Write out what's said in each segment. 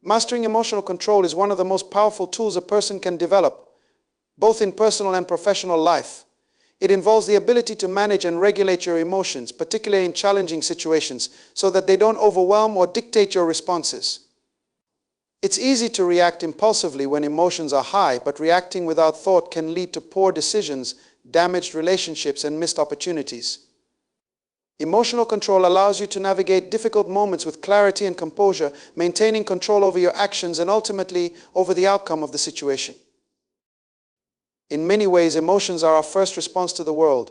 Mastering emotional control is one of the most powerful tools a person can develop, both in personal and professional life. It involves the ability to manage and regulate your emotions, particularly in challenging situations, so that they don't overwhelm or dictate your responses. It's easy to react impulsively when emotions are high, but reacting without thought can lead to poor decisions, damaged relationships, and missed opportunities. Emotional control allows you to navigate difficult moments with clarity and composure, maintaining control over your actions and ultimately over the outcome of the situation. In many ways, emotions are our first response to the world.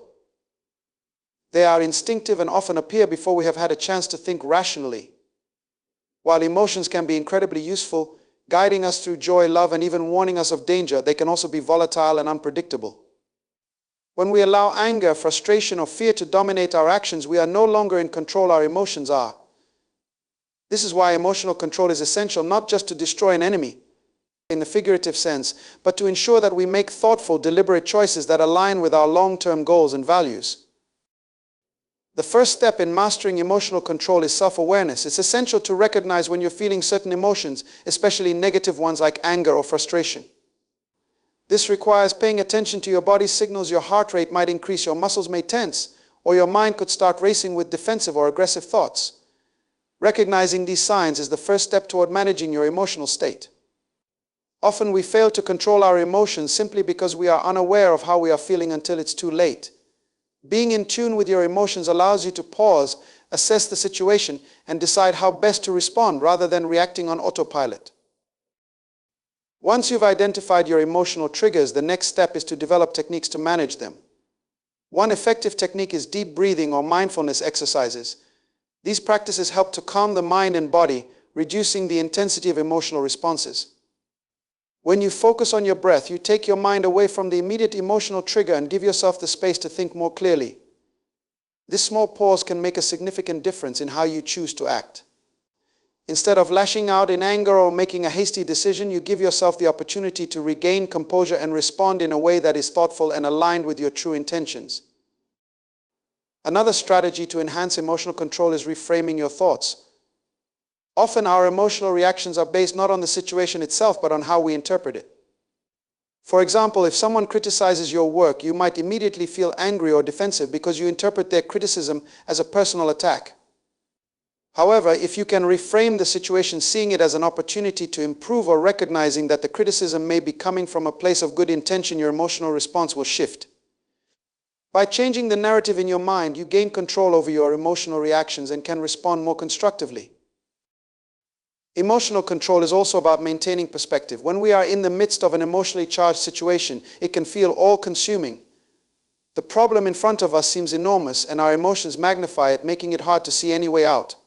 They are instinctive and often appear before we have had a chance to think rationally. While emotions can be incredibly useful, guiding us through joy, love, and even warning us of danger, they can also be volatile and unpredictable. When we allow anger, frustration, or fear to dominate our actions, we are no longer in control. Our emotions are. This is why emotional control is essential, not just to destroy an enemy, in the figurative sense, but to ensure that we make thoughtful, deliberate choices that align with our long-term goals and values. The first step in mastering emotional control is self-awareness. It's essential to recognize when you're feeling certain emotions, especially negative ones like anger or frustration. This requires paying attention to your body's signals. Your heart rate might increase, your muscles may tense, or your mind could start racing with defensive or aggressive thoughts. Recognizing these signs is the first step toward managing your emotional state. Often we fail to control our emotions simply because we are unaware of how we are feeling until it's too late. Being in tune with your emotions allows you to pause, assess the situation, and decide how best to respond rather than reacting on autopilot. Once you've identified your emotional triggers, the next step is to develop techniques to manage them. One effective technique is deep breathing or mindfulness exercises. These practices help to calm the mind and body, reducing the intensity of emotional responses. When you focus on your breath, you take your mind away from the immediate emotional trigger and give yourself the space to think more clearly. This small pause can make a significant difference in how you choose to act. Instead of lashing out in anger or making a hasty decision, you give yourself the opportunity to regain composure and respond in a way that is thoughtful and aligned with your true intentions. Another strategy to enhance emotional control is reframing your thoughts. Often our emotional reactions are based not on the situation itself, but on how we interpret it. For example, if someone criticizes your work, you might immediately feel angry or defensive because you interpret their criticism as a personal attack. However, if you can reframe the situation, seeing it as an opportunity to improve or recognizing that the criticism may be coming from a place of good intention, your emotional response will shift. By changing the narrative in your mind, you gain control over your emotional reactions and can respond more constructively. Emotional control is also about maintaining perspective. When we are in the midst of an emotionally charged situation, it can feel all-consuming. The problem in front of us seems enormous, and our emotions magnify it, making it hard to see any way out.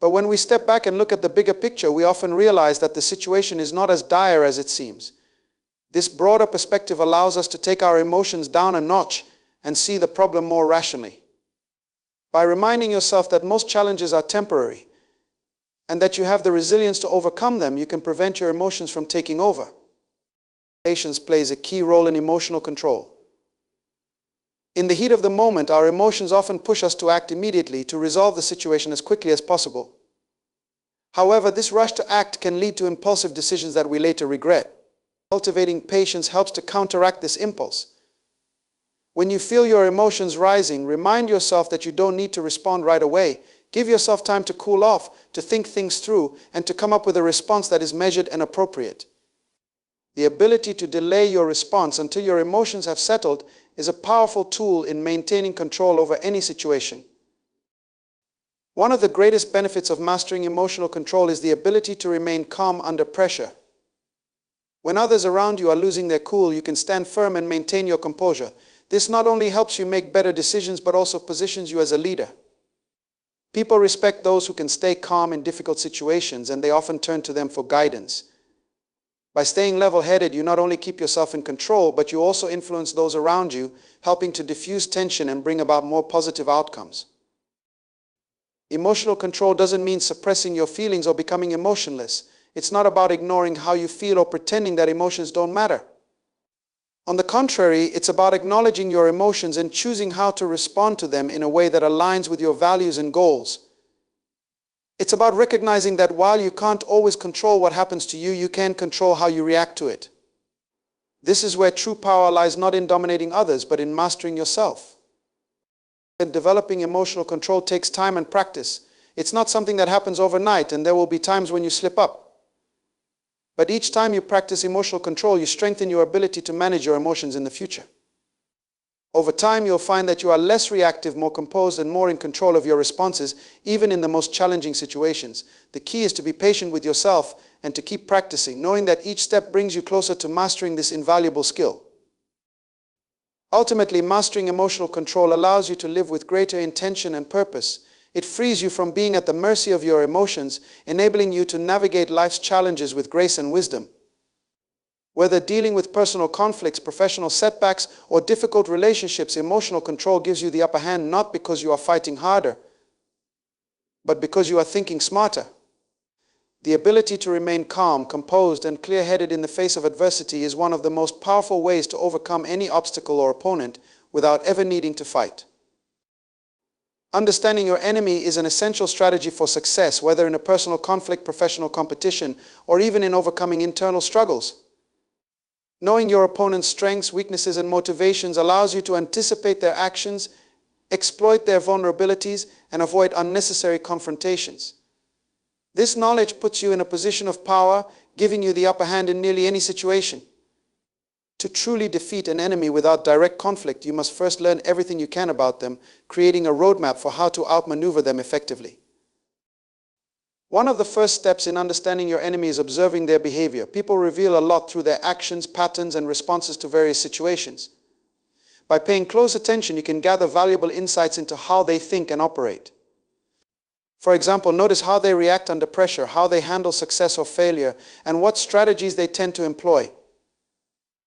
But when we step back and look at the bigger picture, we often realize that the situation is not as dire as it seems. This broader perspective allows us to take our emotions down a notch and see the problem more rationally. By reminding yourself that most challenges are temporary, and that you have the resilience to overcome them, you can prevent your emotions from taking over. Patience plays a key role in emotional control. In the heat of the moment, our emotions often push us to act immediately, to resolve the situation as quickly as possible. However, this rush to act can lead to impulsive decisions that we later regret. Cultivating patience helps to counteract this impulse. When you feel your emotions rising, remind yourself that you don't need to respond right away. Give yourself time to cool off, to think things through, and to come up with a response that is measured and appropriate. The ability to delay your response until your emotions have settled is a powerful tool in maintaining control over any situation. One of the greatest benefits of mastering emotional control is the ability to remain calm under pressure. When others around you are losing their cool, you can stand firm and maintain your composure. This not only helps you make better decisions, but also positions you as a leader. People respect those who can stay calm in difficult situations, and they often turn to them for guidance. By staying level-headed, you not only keep yourself in control, but you also influence those around you, helping to diffuse tension and bring about more positive outcomes. Emotional control doesn't mean suppressing your feelings or becoming emotionless. It's not about ignoring how you feel or pretending that emotions don't matter. On the contrary, it's about acknowledging your emotions and choosing how to respond to them in a way that aligns with your values and goals. It's about recognizing that while you can't always control what happens to you, you can control how you react to it. This is where true power lies, not in dominating others, but in mastering yourself. And developing emotional control takes time and practice. It's not something that happens overnight, and there will be times when you slip up. But each time you practice emotional control, you strengthen your ability to manage your emotions in the future. Over time, you'll find that you are less reactive, more composed, and more in control of your responses, even in the most challenging situations. The key is to be patient with yourself and to keep practicing, knowing that each step brings you closer to mastering this invaluable skill. Ultimately, mastering emotional control allows you to live with greater intention and purpose. It frees you from being at the mercy of your emotions, enabling you to navigate life's challenges with grace and wisdom. Whether dealing with personal conflicts, professional setbacks, or difficult relationships, emotional control gives you the upper hand, not because you are fighting harder, but because you are thinking smarter. The ability to remain calm, composed, and clear-headed in the face of adversity is one of the most powerful ways to overcome any obstacle or opponent without ever needing to fight. Understanding your enemy is an essential strategy for success, whether in a personal conflict, professional competition, or even in overcoming internal struggles. Knowing your opponent's strengths, weaknesses, and motivations allows you to anticipate their actions, exploit their vulnerabilities, and avoid unnecessary confrontations. This knowledge puts you in a position of power, giving you the upper hand in nearly any situation. To truly defeat an enemy without direct conflict, you must first learn everything you can about them, creating a roadmap for how to outmaneuver them effectively. One of the first steps in understanding your enemy is observing their behavior. People reveal a lot through their actions, patterns, and responses to various situations. By paying close attention, you can gather valuable insights into how they think and operate. For example, notice how they react under pressure, how they handle success or failure, and what strategies they tend to employ.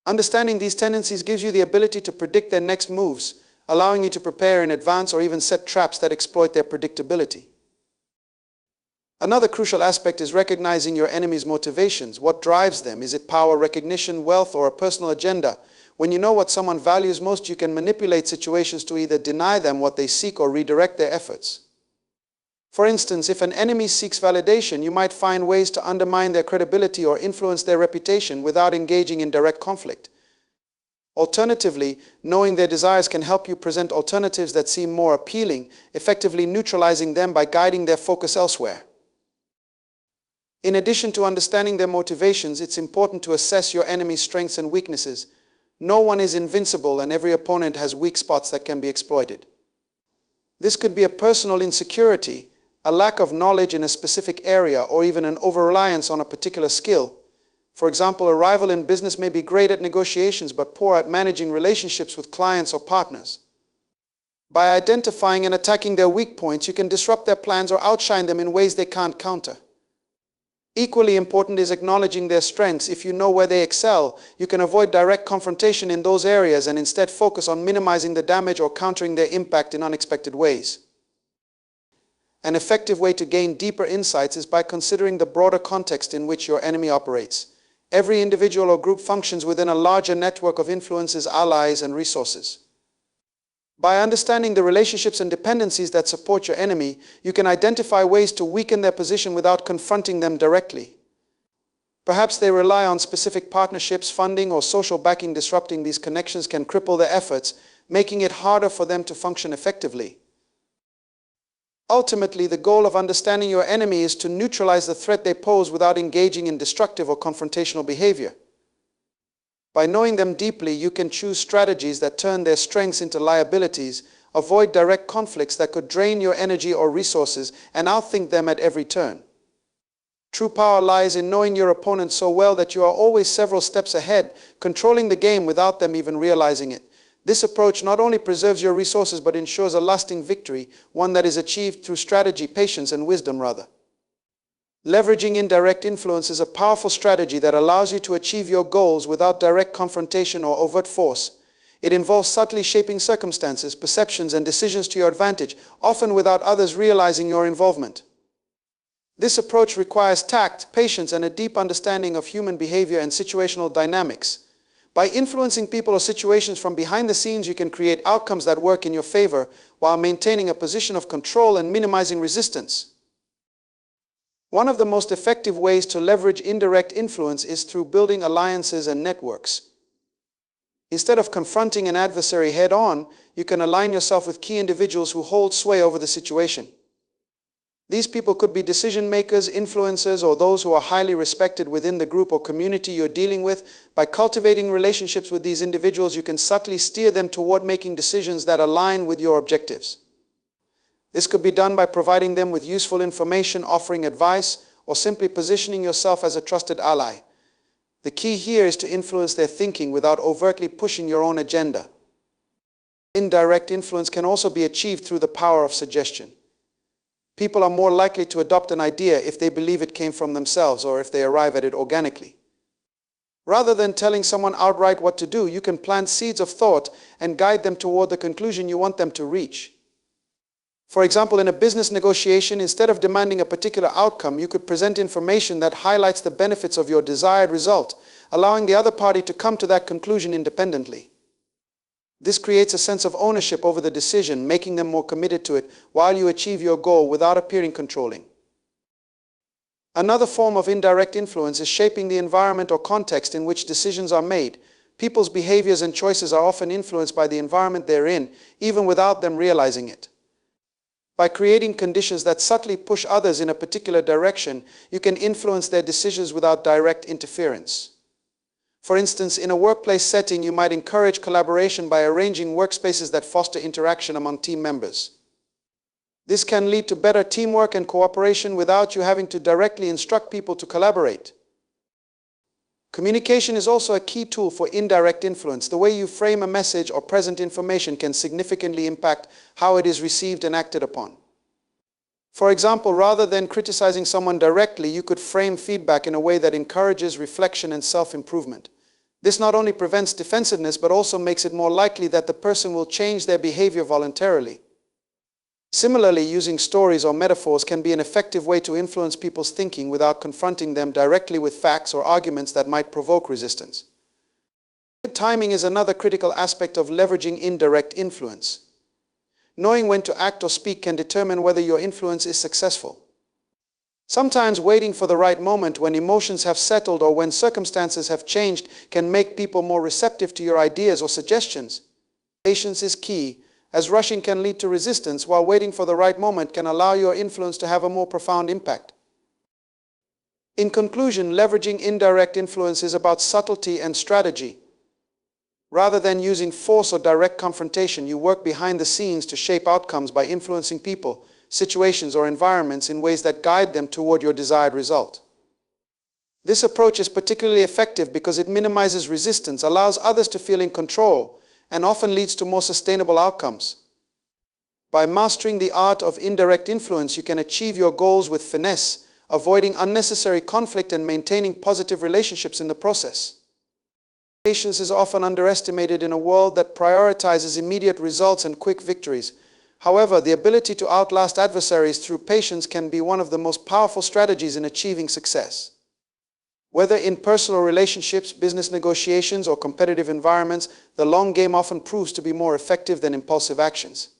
Understanding these tendencies gives you the ability to predict their next moves, allowing you to prepare in advance or even set traps that exploit their predictability. Another crucial aspect is recognizing your enemy's motivations. What drives them? Is it power, recognition, wealth, or a personal agenda? When you know what someone values most, you can manipulate situations to either deny them what they seek or redirect their efforts. For instance, if an enemy seeks validation, you might find ways to undermine their credibility or influence their reputation without engaging in direct conflict. Alternatively, knowing their desires can help you present alternatives that seem more appealing, effectively neutralizing them by guiding their focus elsewhere. In addition to understanding their motivations, it's important to assess your enemy's strengths and weaknesses. No one is invincible, and every opponent has weak spots that can be exploited. This could be a personal insecurity, a lack of knowledge in a specific area, or even an over-reliance on a particular skill. For example, a rival in business may be great at negotiations but poor at managing relationships with clients or partners. By identifying and attacking their weak points, you can disrupt their plans or outshine them in ways they can't counter. Equally important is acknowledging their strengths. If you know where they excel, you can avoid direct confrontation in those areas and instead focus on minimizing the damage or countering their impact in unexpected ways. An effective way to gain deeper insights is by considering the broader context in which your enemy operates. Every individual or group functions within a larger network of influences, allies, and resources. By understanding the relationships and dependencies that support your enemy, you can identify ways to weaken their position without confronting them directly. Perhaps they rely on specific partnerships, funding, or social backing. Disrupting these connections can cripple their efforts, making it harder for them to function effectively. Ultimately, the goal of understanding your enemy is to neutralize the threat they pose without engaging in destructive or confrontational behavior. By knowing them deeply, you can choose strategies that turn their strengths into liabilities, avoid direct conflicts that could drain your energy or resources, and outthink them at every turn. True power lies in knowing your opponent so well that you are always several steps ahead, controlling the game without them even realizing it. This approach not only preserves your resources but ensures a lasting victory, one that is achieved through strategy, patience, and wisdom rather. Leveraging indirect influence is a powerful strategy that allows you to achieve your goals without direct confrontation or overt force. It involves subtly shaping circumstances, perceptions, and decisions to your advantage, often without others realizing your involvement. This approach requires tact, patience, and a deep understanding of human behavior and situational dynamics. By influencing people or situations from behind the scenes, you can create outcomes that work in your favor while maintaining a position of control and minimizing resistance. One of the most effective ways to leverage indirect influence is through building alliances and networks. Instead of confronting an adversary head-on, you can align yourself with key individuals who hold sway over the situation. These people could be decision makers, influencers, or those who are highly respected within the group or community you're dealing with. By cultivating relationships with these individuals, you can subtly steer them toward making decisions that align with your objectives. This could be done by providing them with useful information, offering advice, or simply positioning yourself as a trusted ally. The key here is to influence their thinking without overtly pushing your own agenda. Indirect influence can also be achieved through the power of suggestion. People are more likely to adopt an idea if they believe it came from themselves or if they arrive at it organically. Rather than telling someone outright what to do, you can plant seeds of thought and guide them toward the conclusion you want them to reach. For example, in a business negotiation, instead of demanding a particular outcome, you could present information that highlights the benefits of your desired result, allowing the other party to come to that conclusion independently. This creates a sense of ownership over the decision, making them more committed to it while you achieve your goal without appearing controlling. Another form of indirect influence is shaping the environment or context in which decisions are made. People's behaviors and choices are often influenced by the environment they're in, even without them realizing it. By creating conditions that subtly push others in a particular direction, you can influence their decisions without direct interference. For instance, in a workplace setting, you might encourage collaboration by arranging workspaces that foster interaction among team members. This can lead to better teamwork and cooperation without you having to directly instruct people to collaborate. Communication is also a key tool for indirect influence. The way you frame a message or present information can significantly impact how it is received and acted upon. For example, rather than criticizing someone directly, you could frame feedback in a way that encourages reflection and self-improvement. This not only prevents defensiveness, but also makes it more likely that the person will change their behavior voluntarily. Similarly, using stories or metaphors can be an effective way to influence people's thinking without confronting them directly with facts or arguments that might provoke resistance. Timing is another critical aspect of leveraging indirect influence. Knowing when to act or speak can determine whether your influence is successful. Sometimes waiting for the right moment, when emotions have settled or when circumstances have changed, can make people more receptive to your ideas or suggestions. Patience is key, as rushing can lead to resistance, while waiting for the right moment can allow your influence to have a more profound impact. In conclusion, leveraging indirect influence is about subtlety and strategy. Rather than using force or direct confrontation, you work behind the scenes to shape outcomes by influencing people, situations, or environments in ways that guide them toward your desired result. This approach is particularly effective because it minimizes resistance, allows others to feel in control, and often leads to more sustainable outcomes. By mastering the art of indirect influence, you can achieve your goals with finesse, avoiding unnecessary conflict and maintaining positive relationships in the process. Patience is often underestimated in a world that prioritizes immediate results and quick victories. However, the ability to outlast adversaries through patience can be one of the most powerful strategies in achieving success. Whether in personal relationships, business negotiations, or competitive environments, the long game often proves to be more effective than impulsive actions.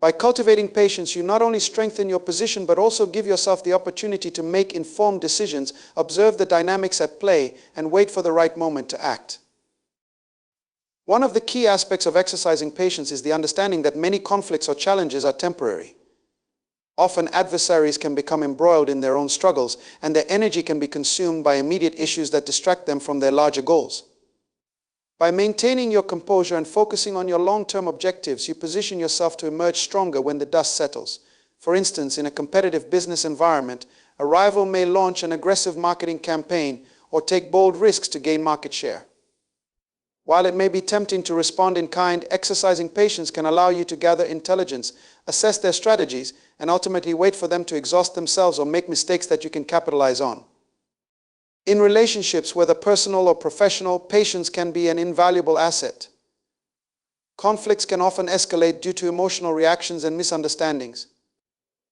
By cultivating patience, you not only strengthen your position but also give yourself the opportunity to make informed decisions, observe the dynamics at play, and wait for the right moment to act. One of the key aspects of exercising patience is the understanding that many conflicts or challenges are temporary. Often adversaries can become embroiled in their own struggles, and their energy can be consumed by immediate issues that distract them from their larger goals. By maintaining your composure and focusing on your long-term objectives, you position yourself to emerge stronger when the dust settles. For instance, in a competitive business environment, a rival may launch an aggressive marketing campaign or take bold risks to gain market share. While it may be tempting to respond in kind, exercising patience can allow you to gather intelligence, assess their strategies, and ultimately wait for them to exhaust themselves or make mistakes that you can capitalize on. In relationships, whether personal or professional, patience can be an invaluable asset. Conflicts can often escalate due to emotional reactions and misunderstandings.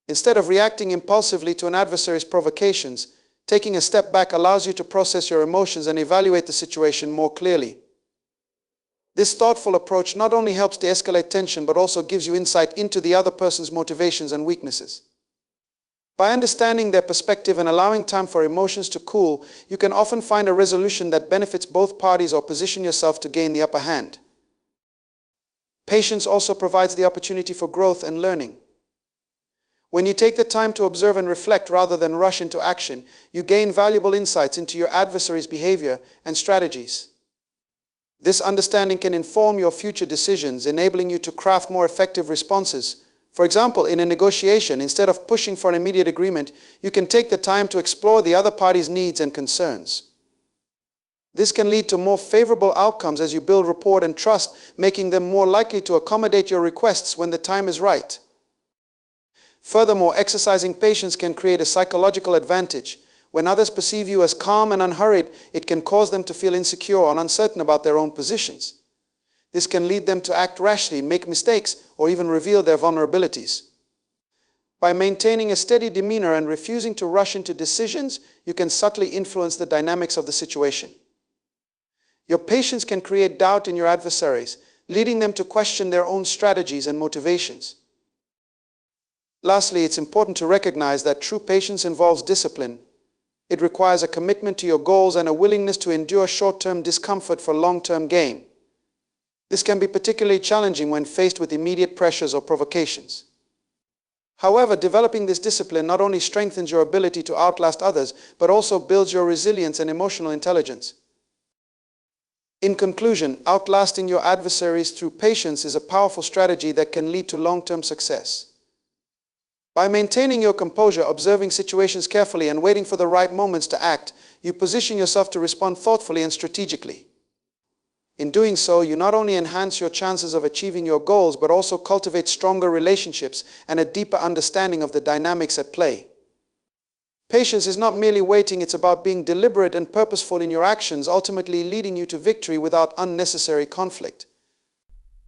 Instead of reacting impulsively to an adversary's provocations, taking a step back allows you to process your emotions and evaluate the situation more clearly. This thoughtful approach not only helps de-escalate tension but also gives you insight into the other person's motivations and weaknesses. By understanding their perspective and allowing time for emotions to cool, you can often find a resolution that benefits both parties or position yourself to gain the upper hand. Patience also provides the opportunity for growth and learning. When you take the time to observe and reflect rather than rush into action, you gain valuable insights into your adversary's behavior and strategies. This understanding can inform your future decisions, enabling you to craft more effective responses. For example, in a negotiation, instead of pushing for an immediate agreement, you can take the time to explore the other party's needs and concerns. This can lead to more favorable outcomes as you build rapport and trust, making them more likely to accommodate your requests when the time is right. Furthermore, exercising patience can create a psychological advantage. When others perceive you as calm and unhurried, it can cause them to feel insecure or uncertain about their own positions. This can lead them to act rashly, make mistakes, or even reveal their vulnerabilities. By maintaining a steady demeanor and refusing to rush into decisions, you can subtly influence the dynamics of the situation. Your patience can create doubt in your adversaries, leading them to question their own strategies and motivations. Lastly, it's important to recognize that true patience involves discipline. It requires a commitment to your goals and a willingness to endure short-term discomfort for long-term gain. This can be particularly challenging when faced with immediate pressures or provocations. However, developing this discipline not only strengthens your ability to outlast others, but also builds your resilience and emotional intelligence. In conclusion, outlasting your adversaries through patience is a powerful strategy that can lead to long-term success. By maintaining your composure, observing situations carefully, and waiting for the right moments to act, you position yourself to respond thoughtfully and strategically. In doing so, you not only enhance your chances of achieving your goals, but also cultivate stronger relationships and a deeper understanding of the dynamics at play. Patience is not merely waiting, it's about being deliberate and purposeful in your actions, ultimately leading you to victory without unnecessary conflict.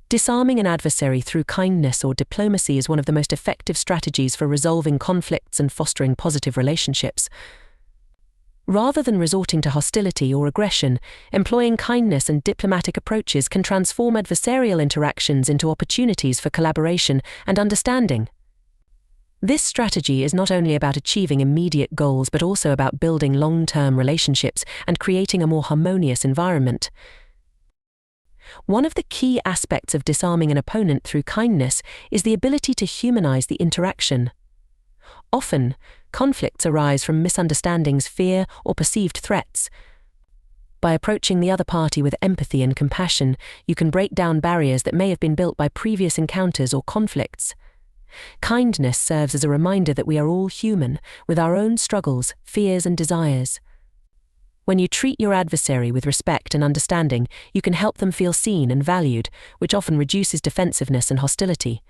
Disarming an adversary through kindness or diplomacy is one of the most effective strategies for resolving conflicts and fostering positive relationships. Rather than resorting to hostility or aggression, employing kindness and diplomatic approaches can transform adversarial interactions into opportunities for collaboration and understanding. This strategy is not only about achieving immediate goals but also about building long-term relationships and creating a more harmonious environment. One of the key aspects of disarming an opponent through kindness is the ability to humanize the interaction. Often, conflicts arise from misunderstandings, fear, or perceived threats. By approaching the other party with empathy and compassion, you can break down barriers that may have been built by previous encounters or conflicts. Kindness serves as a reminder that we are all human, with our own struggles, fears, and desires. When you treat your adversary with respect and understanding, you can help them feel seen and valued, which often reduces defensiveness and hostility.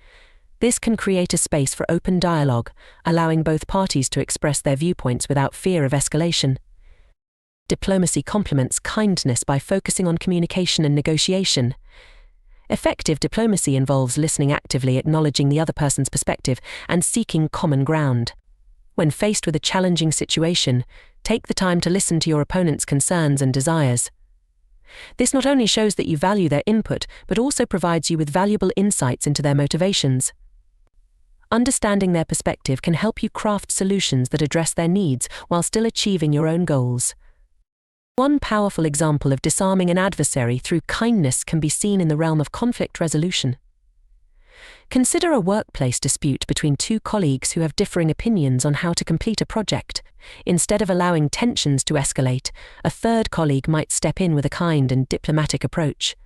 This can create a space for open dialogue, allowing both parties to express their viewpoints without fear of escalation. Diplomacy complements kindness by focusing on communication and negotiation. Effective diplomacy involves listening actively, acknowledging the other person's perspective, and seeking common ground. When faced with a challenging situation, take the time to listen to your opponent's concerns and desires. This not only shows that you value their input, but also provides you with valuable insights into their motivations. Understanding their perspective can help you craft solutions that address their needs while still achieving your own goals. One powerful example of disarming an adversary through kindness can be seen in the realm of conflict resolution. Consider a workplace dispute between two colleagues who have differing opinions on how to complete a project. Instead of allowing tensions to escalate, a third colleague might step in with a kind and diplomatic approach.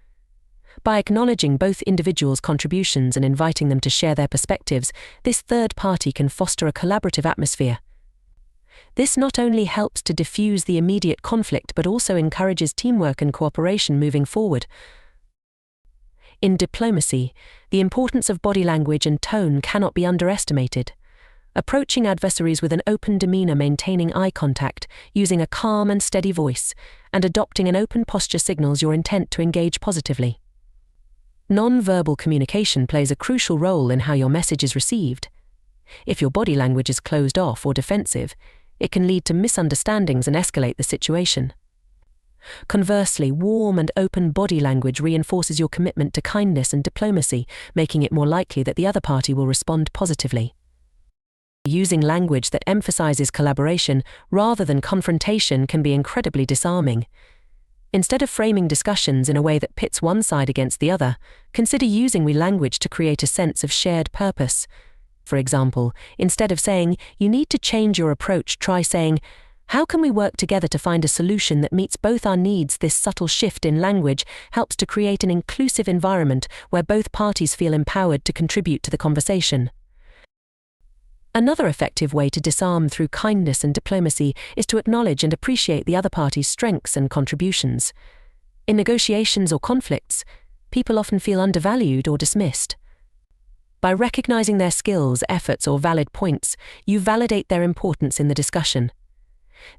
By acknowledging both individuals' contributions and inviting them to share their perspectives, this third party can foster a collaborative atmosphere. This not only helps to diffuse the immediate conflict but also encourages teamwork and cooperation moving forward. In diplomacy, the importance of body language and tone cannot be underestimated. Approaching adversaries with an open demeanor, maintaining eye contact, using a calm and steady voice, and adopting an open posture signals your intent to engage positively. Non-verbal communication plays a crucial role in how your message is received. If your body language is closed off or defensive, it can lead to misunderstandings and escalate the situation. Conversely, warm and open body language reinforces your commitment to kindness and diplomacy, making it more likely that the other party will respond positively. Using language that emphasizes collaboration rather than confrontation can be incredibly disarming. Instead of framing discussions in a way that pits one side against the other, consider using we language to create a sense of shared purpose. For example, instead of saying, "You need to change your approach," try saying, "How can we work together to find a solution that meets both our needs?" This subtle shift in language helps to create an inclusive environment where both parties feel empowered to contribute to the conversation. Another effective way to disarm through kindness and diplomacy is to acknowledge and appreciate the other party's strengths and contributions. In negotiations or conflicts, people often feel undervalued or dismissed. By recognizing their skills, efforts, or valid points, you validate their importance in the discussion.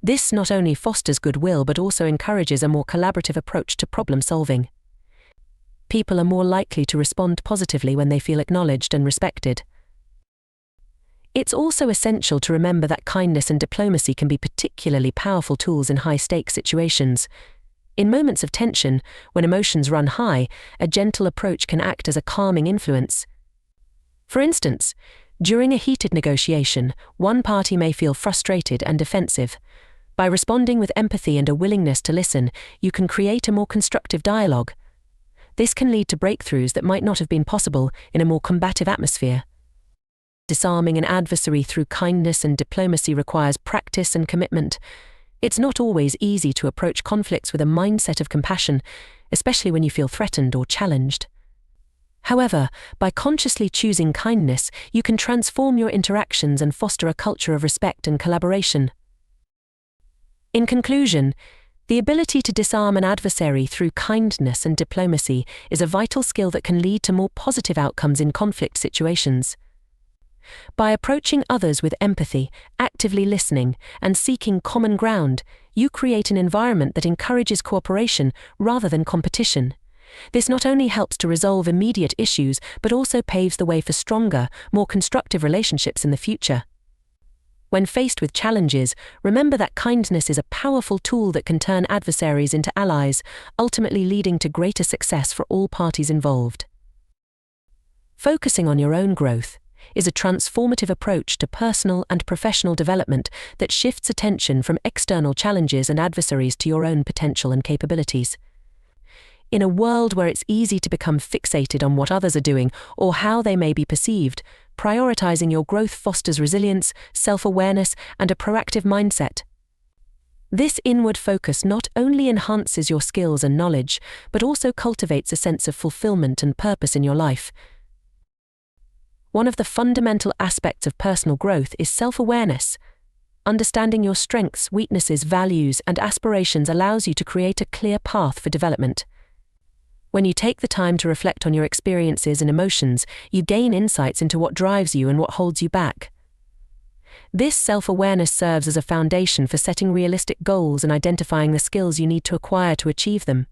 This not only fosters goodwill but also encourages a more collaborative approach to problem solving. People are more likely to respond positively when they feel acknowledged and respected. It's also essential to remember that kindness and diplomacy can be particularly powerful tools in high-stakes situations. In moments of tension, when emotions run high, a gentle approach can act as a calming influence. For instance, during a heated negotiation, one party may feel frustrated and defensive. By responding with empathy and a willingness to listen, you can create a more constructive dialogue. This can lead to breakthroughs that might not have been possible in a more combative atmosphere. Disarming an adversary through kindness and diplomacy requires practice and commitment. It's not always easy to approach conflicts with a mindset of compassion, especially when you feel threatened or challenged. However, by consciously choosing kindness, you can transform your interactions and foster a culture of respect and collaboration. In conclusion, the ability to disarm an adversary through kindness and diplomacy is a vital skill that can lead to more positive outcomes in conflict situations. By approaching others with empathy, actively listening, and seeking common ground, you create an environment that encourages cooperation rather than competition. This not only helps to resolve immediate issues, but also paves the way for stronger, more constructive relationships in the future. When faced with challenges, remember that kindness is a powerful tool that can turn adversaries into allies, ultimately leading to greater success for all parties involved. Focusing on your own growth is a transformative approach to personal and professional development that shifts attention from external challenges and adversaries to your own potential and capabilities. In a world where it's easy to become fixated on what others are doing or how they may be perceived, prioritizing your growth fosters resilience, self-awareness, and a proactive mindset. This inward focus not only enhances your skills and knowledge, but also cultivates a sense of fulfillment and purpose in your life. One of the fundamental aspects of personal growth is self-awareness. Understanding your strengths, weaknesses, values, and aspirations allows you to create a clear path for development. When you take the time to reflect on your experiences and emotions, you gain insights into what drives you and what holds you back. This self-awareness serves as a foundation for setting realistic goals and identifying the skills you need to acquire to achieve them.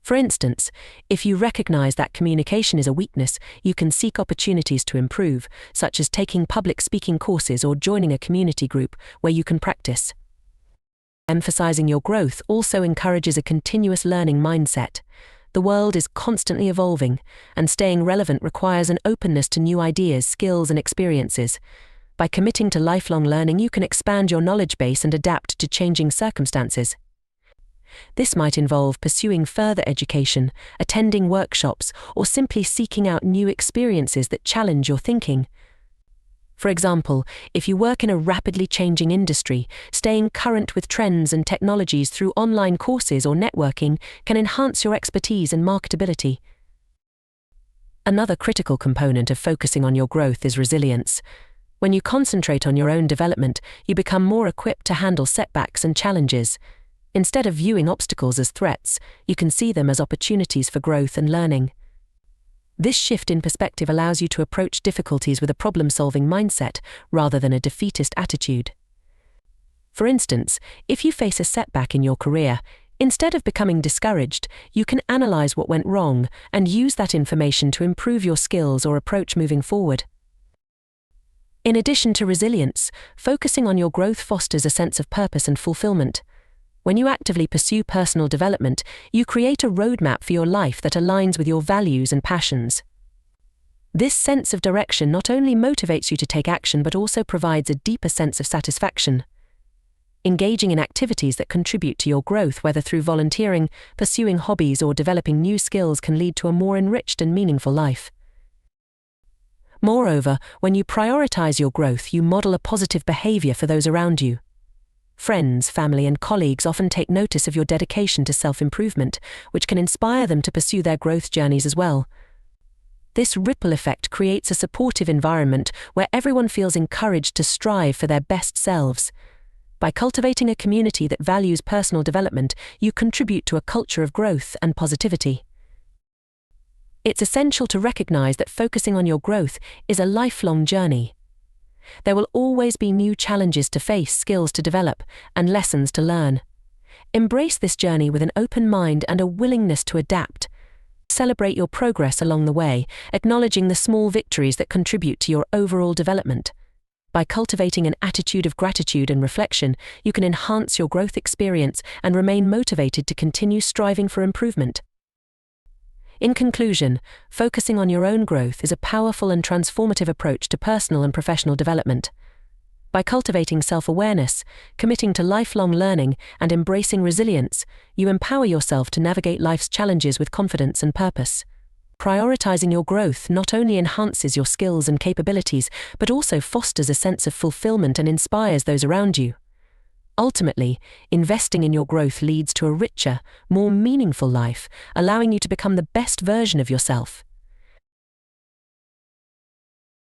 For instance, if you recognize that communication is a weakness, you can seek opportunities to improve, such as taking public speaking courses or joining a community group where you can practice. Emphasizing your growth also encourages a continuous learning mindset. The world is constantly evolving, and staying relevant requires an openness to new ideas, skills, and experiences. By committing to lifelong learning, you can expand your knowledge base and adapt to changing circumstances. This might involve pursuing further education, attending workshops, or simply seeking out new experiences that challenge your thinking. For example, if you work in a rapidly changing industry, staying current with trends and technologies through online courses or networking can enhance your expertise and marketability. Another critical component of focusing on your growth is resilience. When you concentrate on your own development, you become more equipped to handle setbacks and challenges. Instead of viewing obstacles as threats, you can see them as opportunities for growth and learning. This shift in perspective allows you to approach difficulties with a problem-solving mindset rather than a defeatist attitude. For instance, if you face a setback in your career, instead of becoming discouraged, you can analyze what went wrong and use that information to improve your skills or approach moving forward. In addition to resilience, focusing on your growth fosters a sense of purpose and fulfillment. When you actively pursue personal development, you create a roadmap for your life that aligns with your values and passions. This sense of direction not only motivates you to take action but also provides a deeper sense of satisfaction. Engaging in activities that contribute to your growth, whether through volunteering, pursuing hobbies, or developing new skills, can lead to a more enriched and meaningful life. Moreover, when you prioritize your growth, you model a positive behavior for those around you. Friends, family, and colleagues often take notice of your dedication to self-improvement, which can inspire them to pursue their growth journeys as well. This ripple effect creates a supportive environment where everyone feels encouraged to strive for their best selves. By cultivating a community that values personal development, you contribute to a culture of growth and positivity. It's essential to recognize that focusing on your growth is a lifelong journey. There will always be new challenges to face, skills to develop, and lessons to learn. Embrace this journey with an open mind and a willingness to adapt. Celebrate your progress along the way, acknowledging the small victories that contribute to your overall development. By cultivating an attitude of gratitude and reflection, you can enhance your growth experience and remain motivated to continue striving for improvement. In conclusion, focusing on your own growth is a powerful and transformative approach to personal and professional development. By cultivating self-awareness, committing to lifelong learning, and embracing resilience, you empower yourself to navigate life's challenges with confidence and purpose. Prioritizing your growth not only enhances your skills and capabilities, but also fosters a sense of fulfillment and inspires those around you. Ultimately, investing in your growth leads to a richer, more meaningful life, allowing you to become the best version of yourself.